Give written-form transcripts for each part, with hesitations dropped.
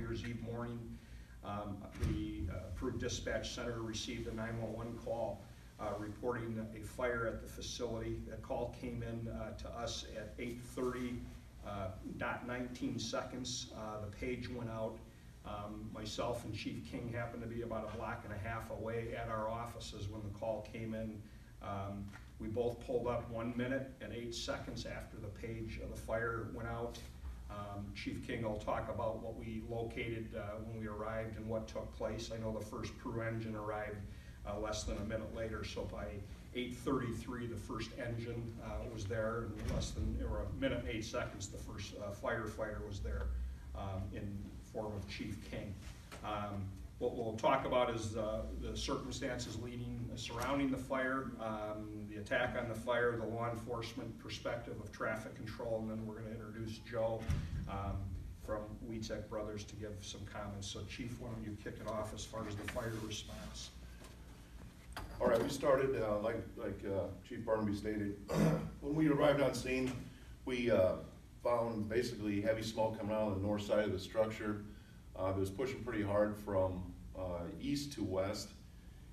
Year's Eve morning. The Peru Dispatch Center received a 911 call reporting a fire at the facility. That call came in to us at 8:30.19 seconds. The page went out. Myself and Chief King happened to be about a block and a half away at our offices when the call came in. We both pulled up 1 minute and 8 seconds after the page of the fire went out. Chief King will talk about what we located when we arrived and what took place. I know the first Peru engine arrived less than a minute later, so by 8:33 the first engine was there, and or a minute and 8 seconds the first firefighter was there in form of Chief King. What we'll talk about is the circumstances surrounding the fire, the attack on the fire, the law enforcement perspective of traffic control, and then we're going to introduce Joe from Witczak Bros to give some comments. So Chief, why don't you kick it off as far as the fire response? All right, we started, like Chief Bernabei stated, when we arrived on scene, we found basically heavy smoke coming out on the north side of the structure. It was pushing pretty hard from east to west.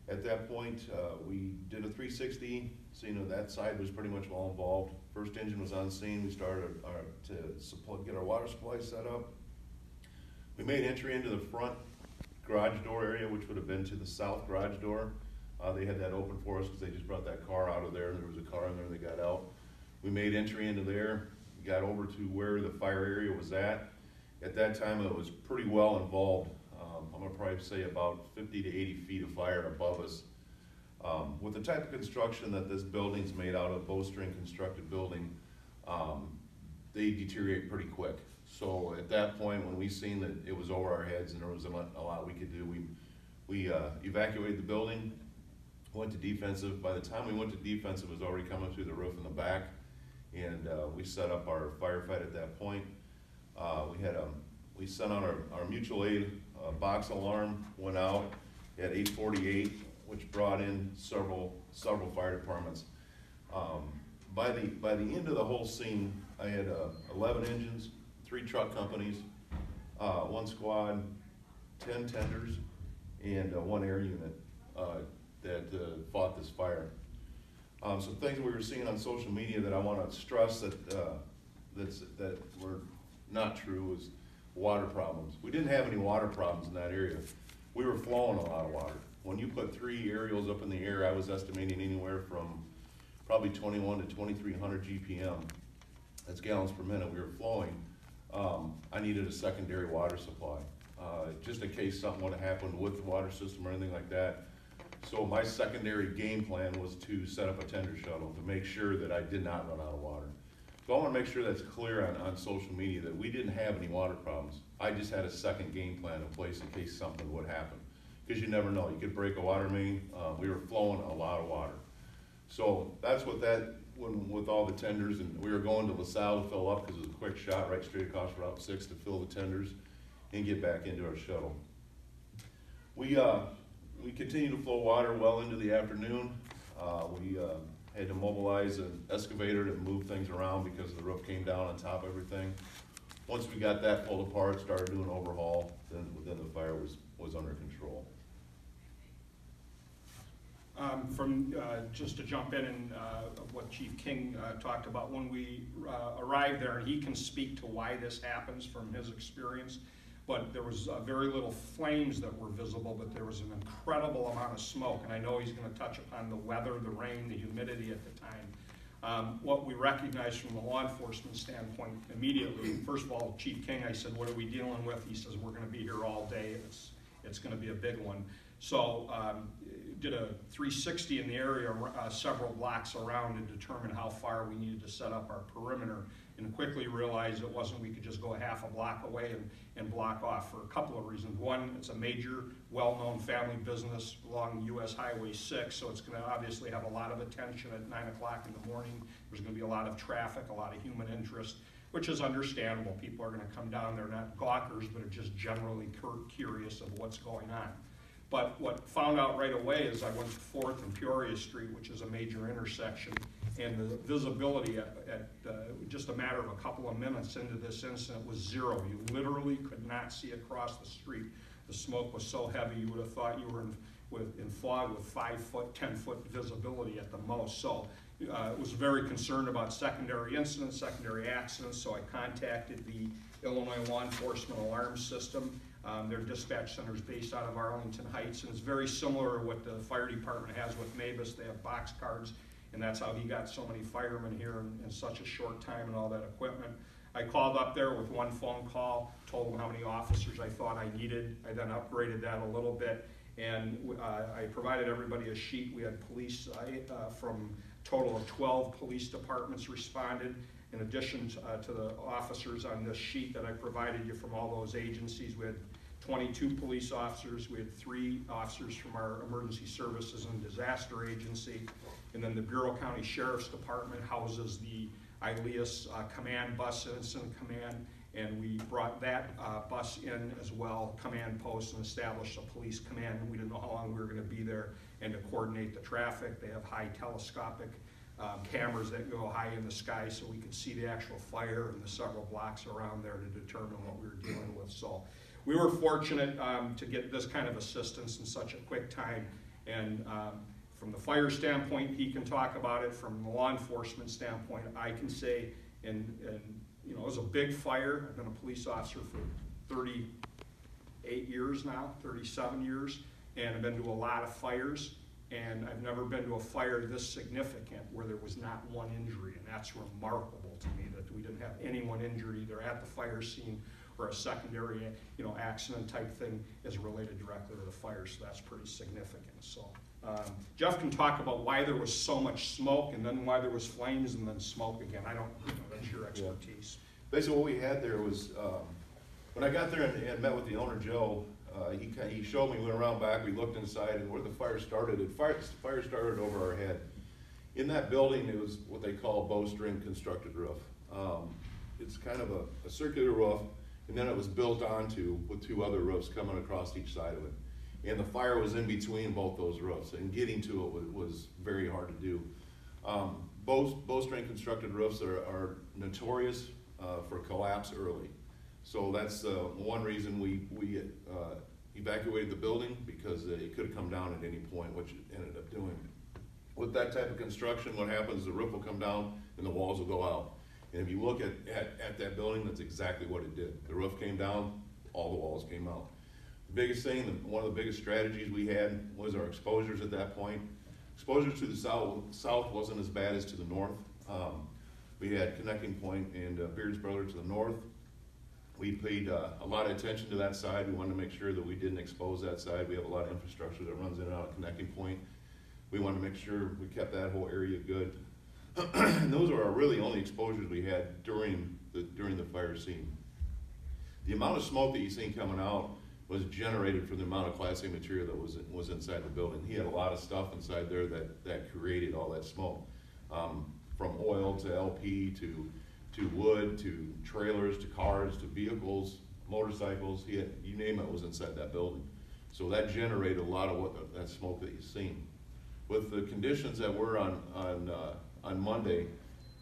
At that point, we did a 360, seeing that side was pretty much all involved. First engine was on scene. We started to get our water supply set up. We made entry into the front garage door area, which would have been to the south garage door. They had that open for us because they just brought that car out of there, and there was a car in there, and they got out. We made entry into there, got over to where the fire area was at. At that time, it was pretty well involved. I'm gonna probably say about 50 to 80 feet of fire above us. With the type of construction that this building's made out of, bowstring constructed building, they deteriorate pretty quick. So at that point, when we seen that it was over our heads and there was a lot we could do, we evacuated the building, went to defensive. By the time we went to defensive, it was already coming through the roof in the back, and we set up our firefight at that point. We sent out our mutual aid box alarm, went out at 8:48, which brought in several fire departments. By the end of the whole scene, I had 11 engines, 3 truck companies, 1 squad, 10 tenders, and 1 air unit that fought this fire. Some things we were seeing on social media that I want to stress that were not true was water problems. We didn't have any water problems in that area. We were flowing a lot of water. When you put 3 aerials up in the air, I was estimating anywhere from probably 21 to 2,300 GPM. That's gallons per minute. We were flowing. I needed a secondary water supply, just in case something would have happened with the water system or anything like that. So my secondary game plan was to set up a tender shuttle to make sure that I did not run out of water. So I want to make sure that's clear on social media that we didn't have any water problems. I just had a second game plan in place in case something would happen. Because you never know, you could break a water main. We were flowing a lot of water. So that's what with all the tenders, and we were going to LaSalle to fill up because it was a quick shot right straight across Route 6 to fill the tenders and get back into our shuttle. We continued to flow water well into the afternoon. We had to mobilize an excavator to move things around because the roof came down on top of everything. Once we got that pulled apart, started doing overhaul, then the fire was under control. Just to jump in and what Chief King talked about, when we arrived there, and he can speak to why this happens from his experience, but there was very little flames that were visible, but there was an incredible amount of smoke, and I know he's going to touch upon the weather, the rain, the humidity at the time. What we recognized from the law enforcement standpoint immediately, first of all, Chief King, I said, what are we dealing with? He says, we're going to be here all day. It's going to be a big one. So did a 360 in the area several blocks around to determine how far we needed to set up our perimeter, and quickly realized it wasn't we could just go half a block away and block off for a couple of reasons. One, it's a major, well-known family business along US Highway 6, so it's going to obviously have a lot of attention at 9 o'clock in the morning. There's going to be a lot of traffic, a lot of human interest, which is understandable. People are going to come down there, not gawkers, but are just generally curious of what's going on. But what found out right away is I went to 4th and Peoria Street, which is a major intersection, and the visibility at just a matter of a couple of minutes into this incident was zero. You literally could not see across the street. The smoke was so heavy you would have thought you were in fog with 5 foot, 10 foot visibility at the most. So was very concerned about secondary incidents, secondary accidents, so I contacted the Illinois Law Enforcement Alarm System. Their dispatch center is based out of Arlington Heights, and it's very similar to what the fire department has with Mavis. They have box cards, and that's how he got so many firemen here in such a short time and all that equipment. I called up there with one phone call, told them how many officers I thought I needed. I then upgraded that a little bit, and I provided everybody a sheet. We had police from a total of 12 police departments responded. In addition to the officers on this sheet that I provided you from all those agencies, we had 22 police officers, we had 3 officers from our Emergency Services and Disaster Agency, and then the Bureau County Sheriff's Department houses the ILEAS Command Bus Incident Command, and we brought that bus in as well, command post, and established a police command. We didn't know how long we were going to be there, and to coordinate the traffic. They have high telescopic cameras that go high in the sky so we could see the actual fire and the several blocks around there to determine what we were dealing with. So we were fortunate to get this kind of assistance in such a quick time. And from the fire standpoint, he can talk about it. From the law enforcement standpoint, I can say, and you know, it was a big fire. I've been a police officer for 38 years now, 37 years, and I've been to a lot of fires. And I've never been to a fire this significant where there was not one injury, and that's remarkable to me that we didn't have anyone injured either at the fire scene or a secondary, you know, accident type thing is related directly to the fire, so that's pretty significant. So Jeff can talk about why there was so much smoke and then why there was flames and then smoke again. I don't, you know, that's your expertise. Yeah. Basically what we had there was, when I got there and met with the owner, Joe, he showed me, we went around back, we looked inside, and where the fire started, fire started over our head. In that building, it was what they call a bowstring constructed roof. It's kind of a circular roof, and then it was built onto with 2 other roofs coming across each side of it. And the fire was in between both those roofs, and getting to it was very hard to do. Bowstring constructed roofs are notorious for collapse early. So that's one reason we evacuated the building, because it could have come down at any point, which it ended up doing. With that type of construction, what happens, the roof will come down and the walls will go out. And if you look at that building, that's exactly what it did. The roof came down, all the walls came out. The biggest thing, one of the biggest strategies we had was our exposures at that point. Exposures to the south wasn't as bad as to the north. We had Connecting Point and Beardsbrother to the north. We paid a lot of attention to that side. We wanted to make sure that we didn't expose that side. We have a lot of infrastructure that runs in and out of Connecting Point. We wanted to make sure we kept that whole area good. And those are our really only exposures we had during the fire scene. The amount of smoke that you seen coming out was generated from the amount of Class A material that was inside the building. He had a lot of stuff inside there that created all that smoke. From oil to LP to wood, to trailers, to cars, to vehicles, motorcycles, you name it was inside that building. So that generated a lot of that smoke that you've seen. With the conditions that were on Monday,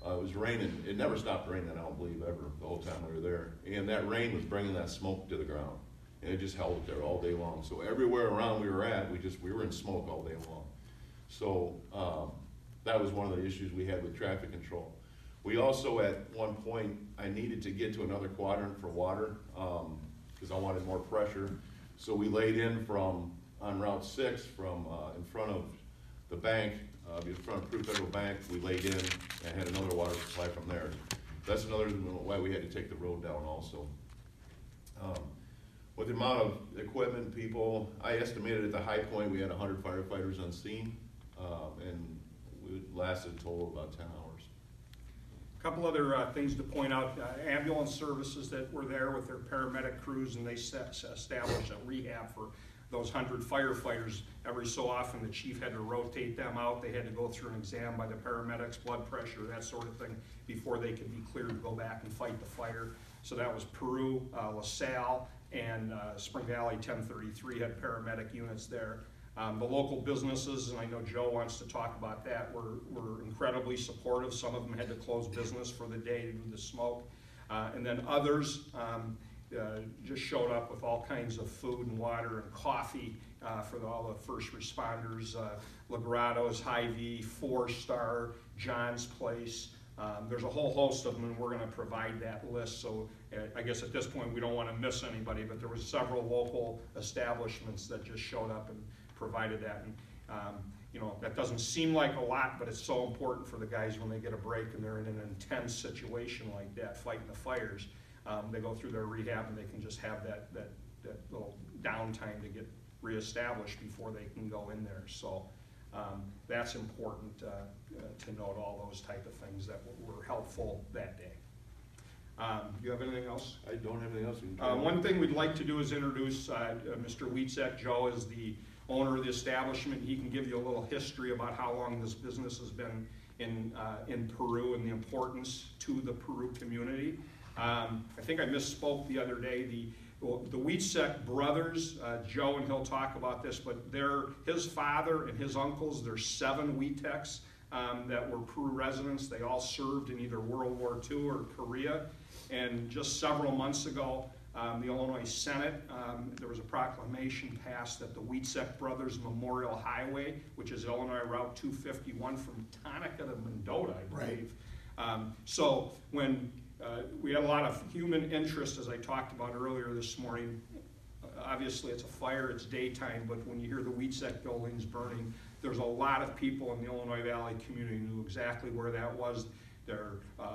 it was raining. It never stopped raining, I don't believe, ever, the whole time we were there. And that rain was bringing that smoke to the ground. And it just held it there all day long. So everywhere around we were at, we were in smoke all day long. So that was one of the issues we had with traffic control. We also, at one point, I needed to get to another quadrant for water because I wanted more pressure. So we laid in on Route 6 from in front of the bank, in front of Peru Federal Bank. We laid in and had another water supply from there. That's another reason why we had to take the road down also. With the amount of equipment, people, I estimated at the high point we had 100 firefighters on scene, and we lasted a total of about 10 hours. A couple other things to point out, ambulance services that were there with their paramedic crews, and they established a rehab for those 100 firefighters. Every so often the chief had to rotate them out. They had to go through an exam by the paramedics, blood pressure, that sort of thing, before they could be cleared to go back and fight the fire. So that was Peru, LaSalle, and Spring Valley 1033 had paramedic units there. The local businesses, and I know Joe wants to talk about that, were incredibly supportive. Some of them had to close business for the day due to the smoke. And then others just showed up with all kinds of food and water and coffee for all the first responders. Legrato's, Hy-Vee, 4-Star, John's Place. There's a whole host of them, and we're going to provide that list. So I guess at this point we don't want to miss anybody, but there was several local establishments that just showed up and provided that. And you know, that doesn't seem like a lot, but it's so important for the guys when they get a break and they're in an intense situation like that, fighting the fires. They go through their rehab and they can just have that little downtime to get reestablished before they can go in there. So that's important to note, all those type of things that were helpful that day. Do you have anything else? I don't have anything else. One thing we'd like to do is introduce Mr. Witczak. Joe is the owner of the establishment. He can give you a little history about how long this business has been in Peru and the importance to the Peru community. I think I misspoke the other day. The Witczak brothers, Joe, and he'll talk about this, but his father and his uncles, there's 7 Witczaks that were Peru residents. They all served in either World War II or Korea. And just several months ago, the Illinois Senate, there was a proclamation passed that the Witczak Brothers Memorial Highway, which is Illinois Route 251 from Tonica to Mendota, I believe. Right. So when we had a lot of human interest, as I talked about earlier this morning. Obviously it's a fire, it's daytime, but when you hear the Witczak buildings burning, there's a lot of people in the Illinois Valley community who knew exactly where that was.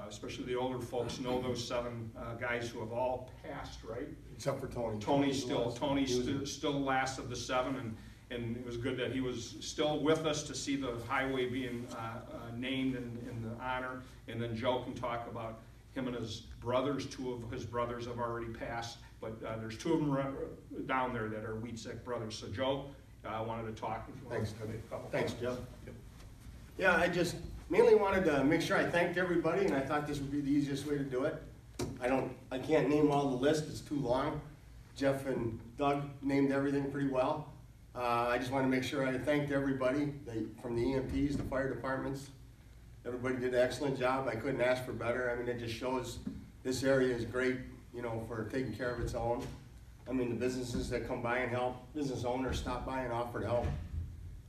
Especially the older folks know those 7 guys who have all passed, right? Except for Tony. Tony's still the last of the 7, and it was good that he was still with us to see the highway being named in the honor. And then Joe can talk about him and his brothers. 2 of his brothers have already passed, but there's 2 of them down there that are Witczak brothers. So Joe, I wanted to talk. Thanks. Thanks, Jeff. Yep. Yeah, I just mainly wanted to make sure I thanked everybody, and I thought this would be the easiest way to do it. I can't name all the list, it's too long. Jeff and Doug named everything pretty well. I just want to make sure I thanked everybody, from the EMTs, the fire departments. Everybody did an excellent job. I couldn't ask for better. I mean, it just shows this area is great, you know, for taking care of its own. I mean, the businesses that come by and help, business owners stop by and offer to help,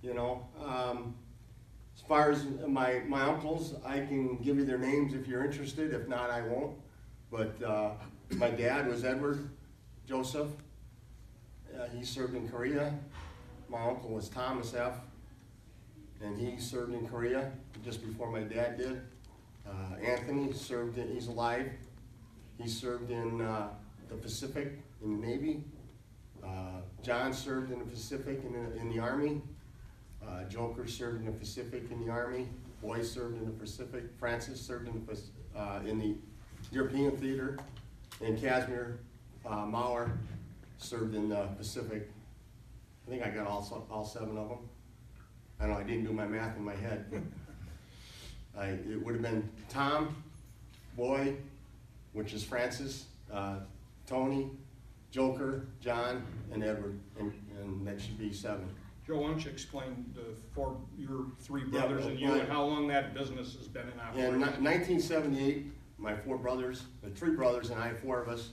you know. As far as my uncles, I can give you their names if you're interested. If not, I won't. But my dad was Edward Joseph. He served in Korea. My uncle was Thomas F., and he served in Korea just before my dad did. Anthony served he's alive. He served in the Pacific in the Navy. John served in the Pacific in the Army. Joker served in the Pacific in the Army. Boy served in the Pacific. Francis served in the European Theater. And Casimir Maurer served in the Pacific. I think I got all 7 of them. I don't know, I didn't do my math in my head. It would have been Tom, Boy, which is Francis, Tony, Joker, John, and Edward, and that should be 7. Joe, why don't you explain your 3 brothers and you, and how long that business has been in operation? In 1978, my 4 brothers, the 3 brothers and I, 4 of us,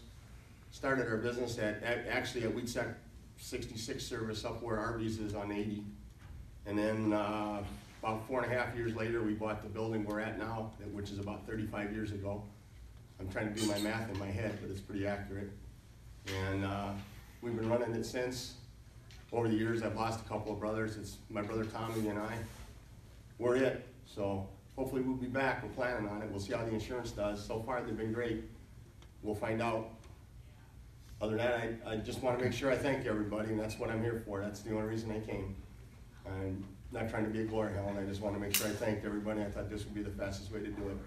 started our business actually at Witczak 66 service up where Arby's is on 80. And then about 4.5 years later, we bought the building we're at now, which is about 35 years ago. I'm trying to do my math in my head, but it's pretty accurate. And we've been running it since. Over the years, I've lost a couple of brothers. It's my brother Tommy and I. We're it. So hopefully we'll be back. We're planning on it. We'll see how the insurance does. So far, they've been great. We'll find out. Other than that, I just want to make sure I thank everybody, and that's what I'm here for. That's the only reason I came. I'm not trying to be a glory hound. I just want to make sure I thanked everybody. I thought this would be the fastest way to do it.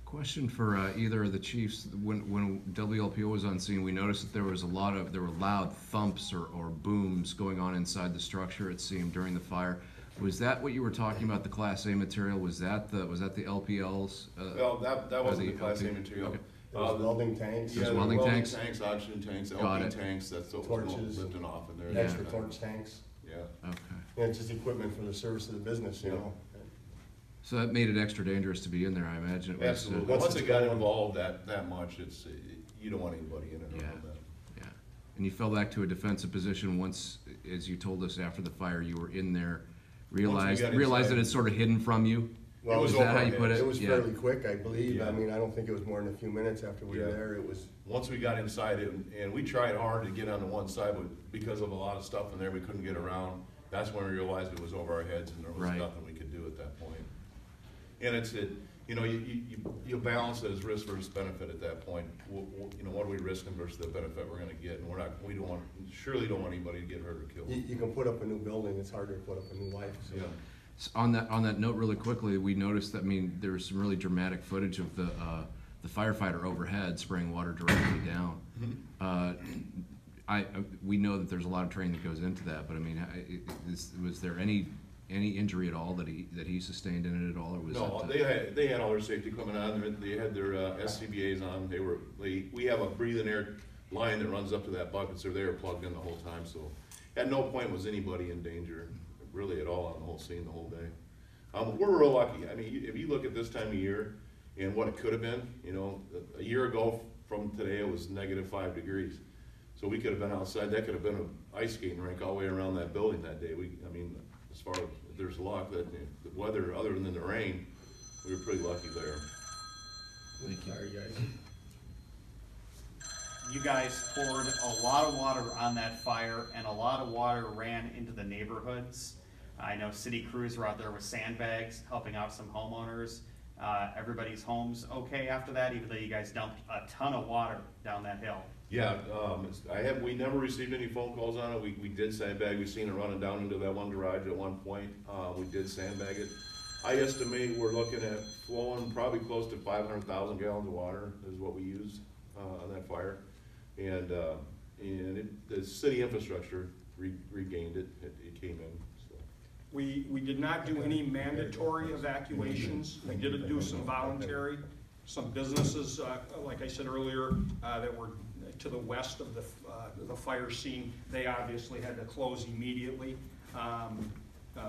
Question for either of the chiefs. When WLPO was on scene, we noticed that there were loud thumps or booms going on inside the structure, it seemed, during the fire. Was that what you were talking about, the Class A material? Was that the LPLs? Well, that wasn't the Class A material. Okay. Welding tanks. Yeah, welding tanks? Oxygen tanks, Got LP it. tanks, that's what Torches. was lifting off in there. Extra torch tanks. Yeah. yeah. Okay. And it's just equipment for the service of the business, you Yeah. know? So that made it extra dangerous to be in there, I imagine. It was, Absolutely. Once Once it's it got going- involved that much, you don't want anybody in it Yeah. around that. Yeah. And you fell back to a defensive position once, as you told us after the fire, you were in there, realized got that inside. it's sort of hidden from you? Well, was Is that over how our you put heads. it? It was Yeah. fairly quick, I believe. Yeah. I mean, I don't think it was more than a few minutes after we were Yeah. there. It was, Once we got inside it, and we tried hard to get on the one side, but because of a lot of stuff in there, we couldn't get around. That's when we realized it was over our heads and there was Right. nothing we could do at that point. And you know, you balance it as risk versus benefit at that point. You know, what are we risking versus the benefit we're gonna get? And surely don't want anybody to get hurt or killed. you can put up a new building, it's harder to put up a new life, so. Yeah. On that note, really quickly, we noticed that, I mean, there was some really dramatic footage of the firefighter overhead spraying water directly down. We know that there's a lot of training that goes into that, but I mean, was there any injury at all that he sustained in it at all, or was No, they had all their safety equipment on. They had their SCBA's on. We have a breathing air line that runs up to that bucket, so they were plugged in the whole time. So at no point was anybody in danger, really at all on the whole scene the whole day. We're real lucky. I mean, if you look at this time of year and what it could have been, you know, a year ago from today it was -5 degrees. So we could have been outside. That could have been an ice skating rink all the way around that building that day. I mean, as far as if there's luck, that the weather, other than the rain, we were pretty lucky there. Thank you. Sorry, guys. You guys poured a lot of water on that fire, and a lot of water ran into the neighborhoods. I know city crews were out there with sandbags, helping out some homeowners. Everybody's homes okay after that, even though you guys dumped a ton of water down that hill. Yeah, we never received any phone calls on it. We did sandbag. We seen it running down into that one garage at one point. We did sandbag it. I estimate we're looking at flowing probably close to 500,000 gallons of water is what we used on that fire. And the city infrastructure regained it. It came in. So. We did not do any mandatory evacuations. We did do some voluntary. Some businesses, like I said earlier, that were to the west of the fire scene, they obviously had to close immediately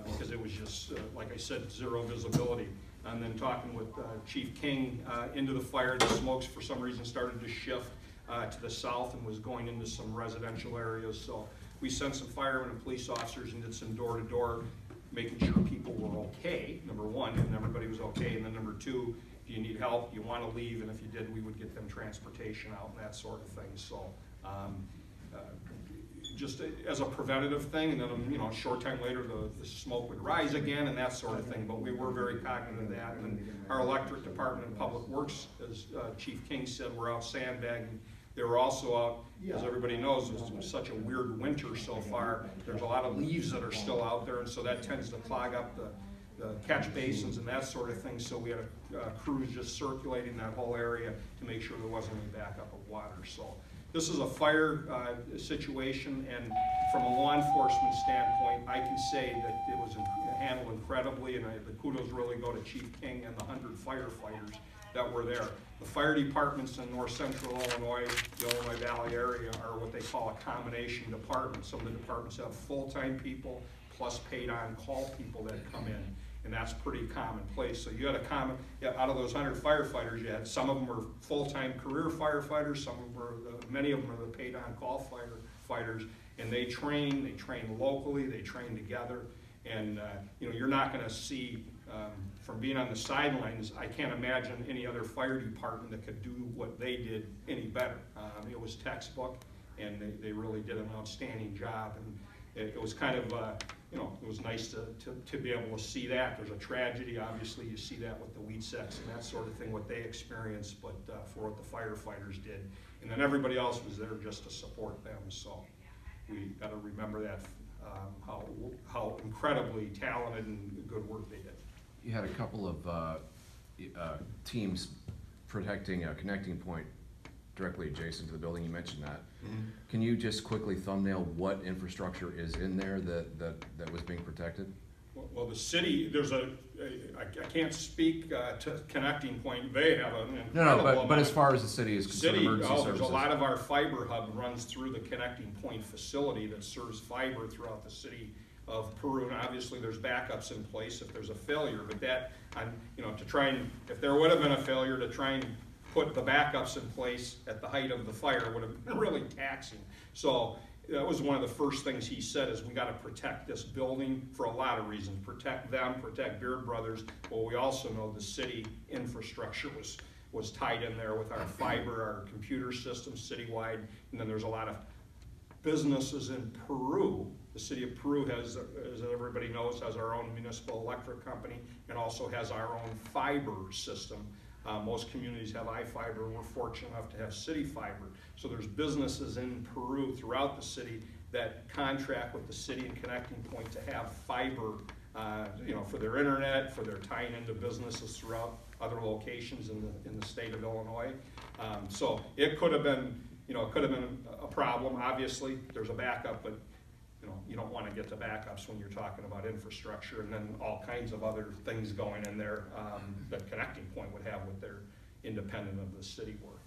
because it was just, like I said, zero visibility. And then talking with Chief King into the fire, the smokes for some reason started to shift to the south and was going into some residential areas. So we sent some firemen and police officers and did some door-to-door, making sure people were okay, number one, and everybody was okay. And then number two, if you need help, you want to leave, and if you did, we would get them transportation out and that sort of thing. So just as a preventative thing, and then, you know, a short time later, the smoke would rise again and that sort of thing, but we were very cognizant of that. And our electric department and public works, as Chief King said, were out sandbagging. They were also out, as everybody knows, it's such a weird winter so far. There's a lot of leaves that are still out there, and so that tends to clog up the catch basins and that sort of thing. So we had crews just circulating that whole area to make sure there wasn't any backup of water. So this is a fire situation, and from a law enforcement standpoint, I can say that it was handled incredibly, and the kudos really go to Chief King and the 100 firefighters that were there. The fire departments in north central Illinois, the Illinois Valley area, are what they call a combination department. Some of the departments have full-time people plus paid on-call people that come in, and that's pretty commonplace. So you had out of those 100 firefighters, you had some of them were full-time career firefighters, some of them were, many of them are the paid on-call firefighters, and they train locally, they train together, and you know, you're not going to see, from being on the sidelines, I can't imagine any other fire department that could do what they did any better. It was textbook, and they really did an outstanding job, and it was kind of, you know, it was nice to be able to see that. There's a tragedy, obviously, you see that with the Witczaks and that sort of thing, what they experienced, but for what the firefighters did. And then everybody else was there just to support them, so we got to remember that, how incredibly talented and good work they did. You had a couple of teams protecting a connecting point directly adjacent to the building. You mentioned that. Mm-hmm. Can you just quickly thumbnail what infrastructure is in there that was being protected? Well, the city, I can't speak to connecting point. They have an incredible but as far as the city is concerned, emergency services. There's a lot of our fiber hub runs through the connecting point facility that serves fiber throughout the city of Peru, and obviously there's backups in place if there's a failure, but that, to try and, if there would have been a failure, to try and put the backups in place at the height of the fire would have been really taxing. So that was one of the first things he said, is we got to protect this building for a lot of reasons. Protect them, protect Beard Brothers, but we also know the city infrastructure was tied in there with our fiber, our computer systems citywide, and then there's a lot of businesses in Peru. The city of Peru has, as everybody knows, has our own municipal electric company and also has our own fiber system. Most communities have iFiber. We're fortunate enough to have city fiber. So there's businesses in Peru throughout the city that contract with the city and Connecting Point to have fiber, for their internet, for their tying into businesses throughout other locations in the state of Illinois. So it could have been, a problem. Obviously, there's a backup, but you don't want to get to backups when you're talking about infrastructure and then all kinds of other things going in there that Connecting Point would have with their independent of the city work.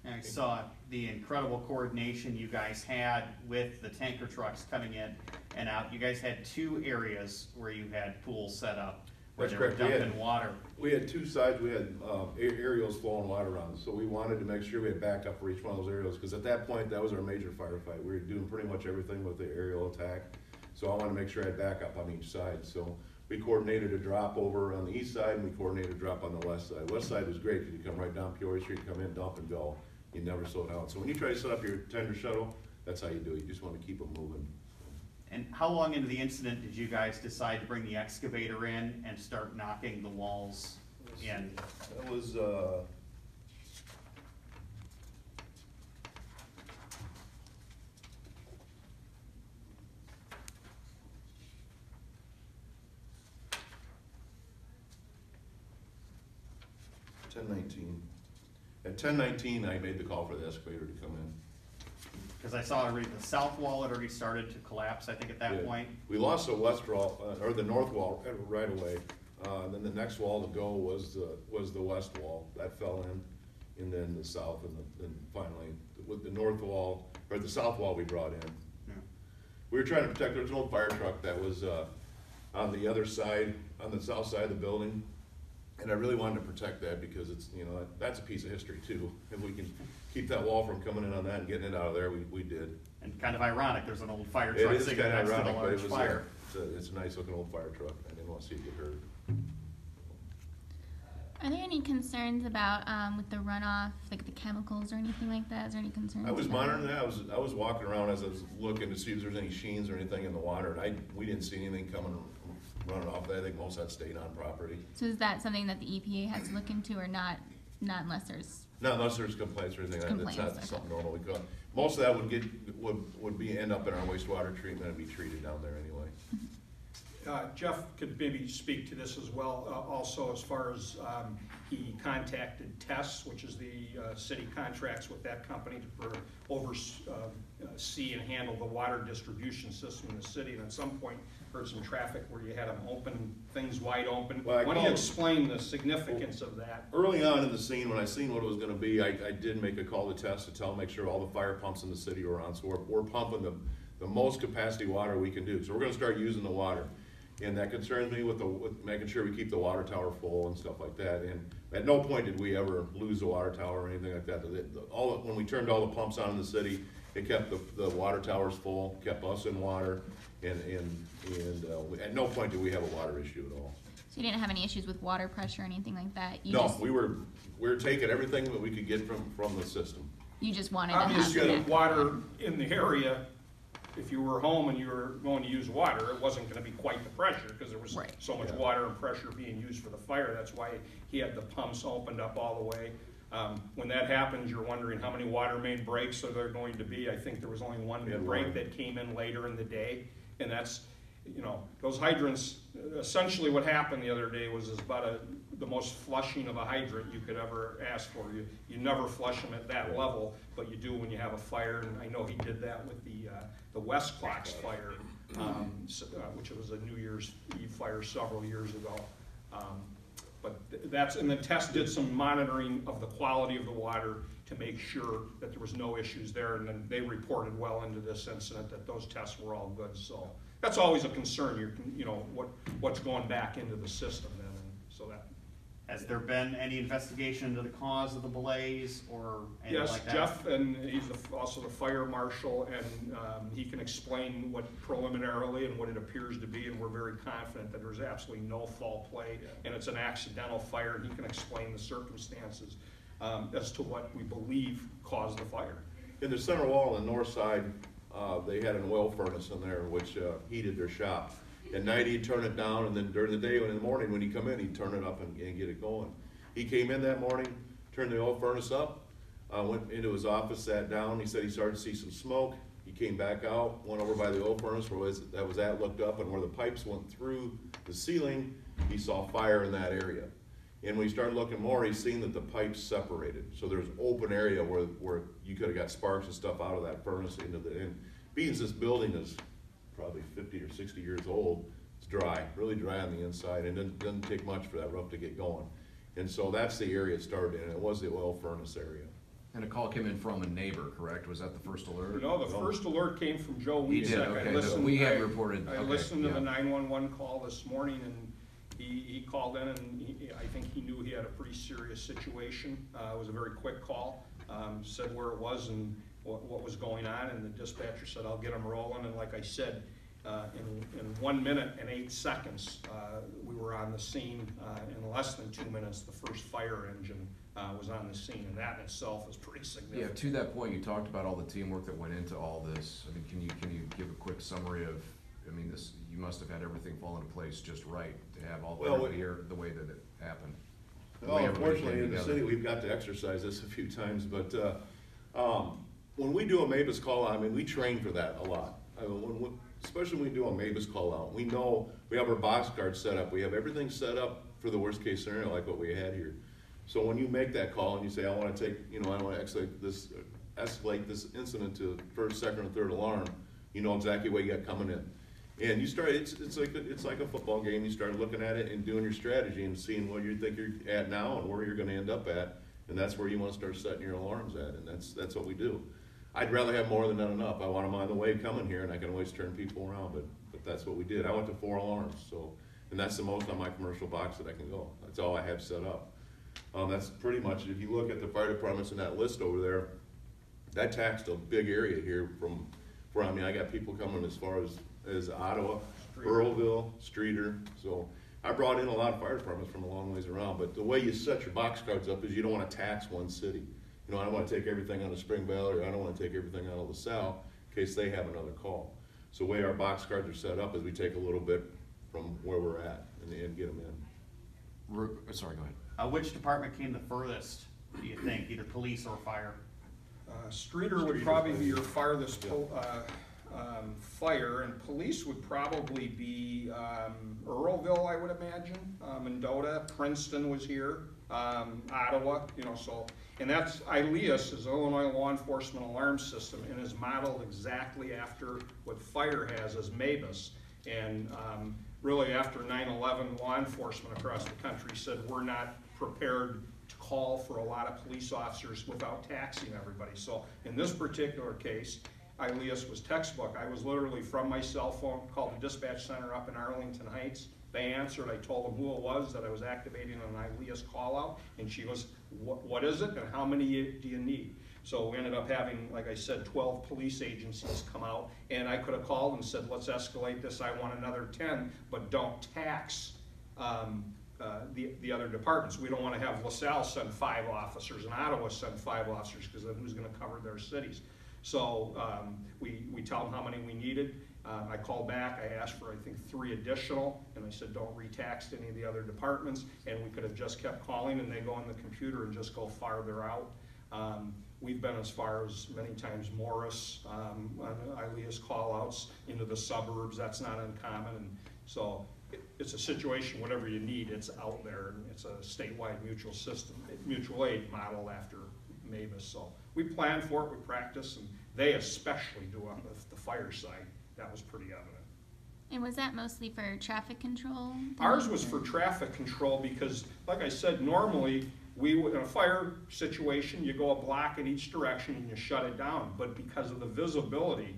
And I saw the incredible coordination you guys had with the tanker trucks coming in and out. You guys had 2 areas where you had pools set up, where That's they were correct. dumping water. We had 2 sides. We had aerials flowing water around, so we wanted to make sure we had backup for each one of those aerials, because at that point, that was our major firefight. We were doing pretty much everything with the aerial attack, so I wanted to make sure I had backup on each side. So we coordinated a drop over on the east side, and we coordinated a drop on the west side. West side was great, because you come right down Peoria Street, come in, dump, and go. You never slow down. So when you try to set up your tender shuttle, that's how you do it. You just want to keep them moving. And how long into the incident did you guys decide to bring the excavator in and start knocking the walls in? That was, 10:19. At 10:19, I made the call for the excavator to come in. Because I saw already the south wall had already started to collapse, I think, at that Yeah. point. We lost the west wall, or the north wall right away. Then the next wall to go was the west wall. That fell in, and then the south, and then finally, with the north wall, or the south wall we brought in. Yeah. We were trying to protect, there was an old fire truck that was on the other side, on the south side of the building. And I really wanted to protect that, because it's, that's a piece of history too. If we can keep that wall from coming in on that and getting it out of there, we did. And kind of ironic, there's an old fire It truck is sitting kind next of to the ironic, but large it was, fire. it's a nice looking old fire truck. I didn't want to see it get hurt. Are there any concerns about with the runoff, like the chemicals or anything like that? Is there any concerns? I was about monitoring that. I was walking around as I was looking to see if there's any sheens or anything in the water, and we didn't see anything running off that. I think most of that stayed on property. So is that something that the EPA has to look into, or not unless there's? Not unless there's complaints or anything. Complaints, That's not okay. something normal. Most of that would end up in our wastewater treatment and be treated down there anyway. Jeff could maybe speak to this as well, also as far as he contacted TESS, which is the city contracts with that company to oversee and handle the water distribution system in the city, and at some point heard some traffic where you had them open, things wide open. Well, Why don't you explain the significance of that? Early on in the scene, when I seen what it was gonna be, I did make a call to TESS to make sure all the fire pumps in the city were on, so we're pumping the most capacity water we can do. So we're gonna start using the water. And that concerns me with making sure we keep the water tower full and stuff like that. And at no point did we ever lose the water tower or anything like that. When we turned all the pumps on in the city, it kept the water towers full, kept us in water, and at no point did we have a water issue at all. So you didn't have any issues with water pressure or anything like that? We were taking everything that we could get from the system. You just wanted to have Obviously, that. water in the area, if you were home and you were going to use water, it wasn't gonna be quite the pressure, because there was Right. so much Yeah. water and pressure being used for the fire. That's why he had the pumps opened up all the way. When that happens, you're wondering how many water main breaks are there going to be. I think there was only one We had break one. that came in later in the day, and that's, those hydrants, essentially what happened the other day was about the most flushing of a hydrant you could ever ask for. You never flush them at that level, but you do when you have a fire, and I know he did that with the West Clocks fire, which was a New Year's Eve fire several years ago. But and the test did some monitoring of the quality of the water. to make sure that there was no issues there, and then they reported well into this incident that those tests were all good, so that's always a concern, what's going back into the system then, and so that. Has there been any investigation into the cause of the blaze or anything Yes, like that? Jeff, and he's also the fire marshal, and he can explain what preliminarily and what it appears to be, and we're very confident that there's absolutely no foul play, and it's an accidental fire, and he can explain the circumstances as to what we believe caused the fire. In the center wall on the north side, they had an oil furnace in there which heated their shop. At night he'd turn it down, and then during the day and in the morning when he'd come in, he'd turn it up and get it going. He came in that morning, turned the oil furnace up, went into his office, sat down. He said he started to see some smoke. He came back out, went over by the oil furnace where that was at, looked up, and where the pipes went through the ceiling, he saw fire in that area. And when he started looking more, he seen that the pipes separated. So there's open area where you could have got sparks and stuff out of that furnace into the, and being this building is probably 50 or 60 years old, it's dry, really dry on the inside, and it doesn't take much for that roof to get going. And so that's the area it started in, it was the oil furnace area. And a call came in from a neighbor, correct? Was that the first alert? No, the first alert came from Joe He did, Witczak. okay, we had reported, I okay, listened to yeah. the 911 call this morning, and he called in, and I think he knew he had a pretty serious situation. It was a very quick call, said where it was and what was going on, and the dispatcher said, I'll get him rolling, and like I said, in 1 minute and 8 seconds, we were on the scene. In less than 2 minutes, the first fire engine was on the scene, and that in itself is pretty Yeah, significant. to that point, you talked about all the teamwork that went into all this. I mean, can you give a quick summary of, I mean, this, you must have had everything fall into place just right to have all Well, everybody here the way that it happened. The Well, way everybody unfortunately, came in the together. city, we've got to exercise this a few times, but when we do a MABUS call out, I mean, we train for that a lot. I mean, especially when we do a MABUS call out, we know we have our box cards set up. We have everything set up for the worst case scenario like what we had here. So when you make that call and you say, I want to take, I want to escalate this incident to first, second, or third alarm, you know exactly what you got coming in. And you start, it's like a football game. You start looking at it and doing your strategy and seeing what you think you're at now and where you're going to end up at, and that's where you want to start setting your alarms at, and that's what we do. I'd rather have more than not enough. I want them on the way coming here, and I can always turn people around, but that's what we did. I went to 4 alarms, so, and that's the most on my commercial box that I can go. That's all I have set up. That's pretty much, if you look at the fire departments in that list over there, that taxed a big area here from where, I mean, I got people coming as far as Ottawa, Earlville, Streeter, so I brought in a lot of fire departments from a long ways around, but the way you set your box cards up is you don't want to tax one city. I don't want to take everything out of Spring Valley, or I don't want to take everything out of LaSalle in case they have another call. So the way our box cards are set up is we take a little bit from where we're at and get them in. Sorry, go ahead. Which department came the furthest, do you think, either police or fire? Streeter would probably be your farthest fire, and police would probably be Earlville, I would imagine, Mendota, Princeton was here, Ottawa, so, and that's, ILEAS is Illinois Law Enforcement Alarm System, and is modeled exactly after what fire has as MABUS. And really after 9/11, law enforcement across the country said we're not prepared to call for a lot of police officers without taxing everybody. So in this particular case, ILEAS was textbook. I was literally from my cell phone, called the dispatch center up in Arlington Heights. They answered, I told them who it was, that I was activating an ILEAS call out, and she goes, what is it and how many do you need? So we ended up having, like I said, 12 police agencies come out, and I could have called and said, let's escalate this, I want another 10, but don't tax the other departments. We don't want to have LaSalle send 5 officers and Ottawa send 5 officers, because then who's going to cover their cities? So we tell them how many we needed. I called back, I asked for I think 3 additional, and I said don't retax any of the other departments, and we could have just kept calling, and they go on the computer and just go farther out. We've been as far as many times Morris on ILEAS call-outs into the suburbs. That's not uncommon, and so it's a situation, whatever you need, it's out there, and it's a statewide mutual system, mutual aid model after MABUS. So we plan for it, we practice, and they especially do on the fire side. That was pretty evident. And was that mostly for traffic control? Ours was for traffic control because, like I said, normally in a fire situation, you go a block in each direction and you shut it down. But because of the visibility,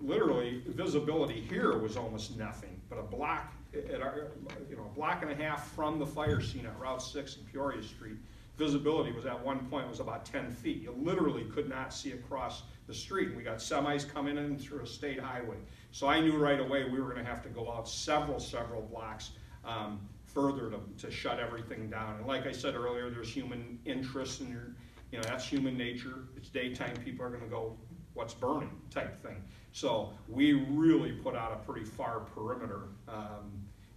literally, visibility here was almost nothing. But a block, a block and a half from the fire scene at Route 6 and Peoria Street, visibility was at one point was about 10 feet. You literally could not see across the street. We got semis coming in through a state highway. So I knew right away we were going to have to go out several blocks further to shut everything down. And like I said earlier, there's human interest, and that's human nature. It's daytime, people are going to go, what's burning type thing. So we really put out a pretty far perimeter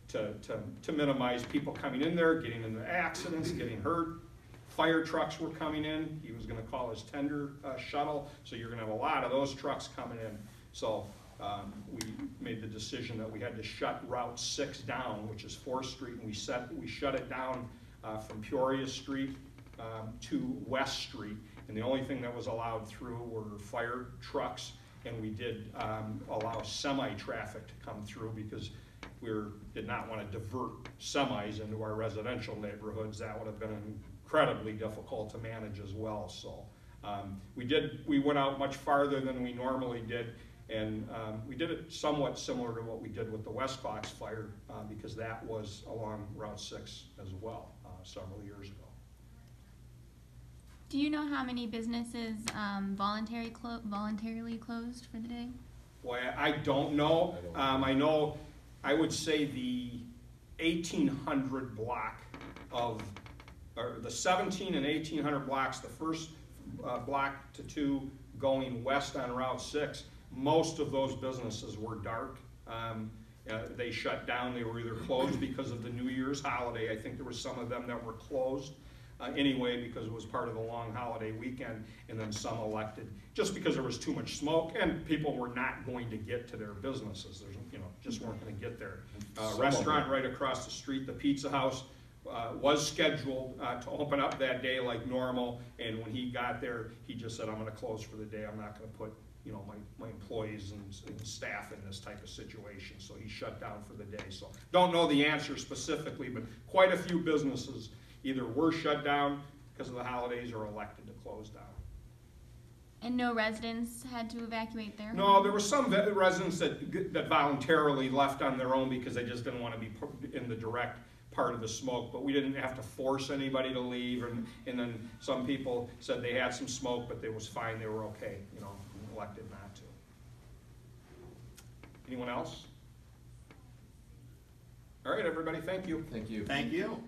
to minimize people coming in there, getting into accidents, getting hurt. Fire trucks were coming in. He was going to call his tender shuttle, so you're going to have a lot of those trucks coming in. So we made the decision that we had to shut Route 6 down, which is 4th Street, and we shut it down from Peoria Street to West Street. And the only thing that was allowed through were fire trucks, and we did allow semi-traffic to come through because we did not want to divert semis into our residential neighborhoods. That would have been incredibly difficult to manage as well. So we went out much farther than we normally did, and we did it somewhat similar to what we did with the West Fox fire because that was along Route 6 as well several years ago. Do you know how many businesses voluntarily closed for the day? Boy, I don't know. I know, I would say the 1800 block of, or the 17 and 1800 blocks, the first block to 2 going west on Route 6, most of those businesses were dark. They shut down. They were either closed because of the New Year's holiday. I think there were some of them that were closed anyway because it was part of the long holiday weekend, and then some elected just because there was too much smoke and people were not going to get to their businesses. There's, just weren't going to get there. Restaurant right across the street, the Pizza House, was scheduled to open up that day like normal, and when he got there, he just said, I'm going to close for the day. I'm not going to put my employees and staff in this type of situation. So he shut down for the day. So don't know the answer specifically, but quite a few businesses either were shut down because of the holidays or elected to close down. And no residents had to evacuate their No, home? there were some residents that voluntarily left on their own because they just didn't want to be in the direct part of the smoke, but we didn't have to force anybody to leave, and then some people said they had some smoke, but it was fine, they were okay, elected not to. Anyone else? All right, everybody, thank you. Thank you. Thank you.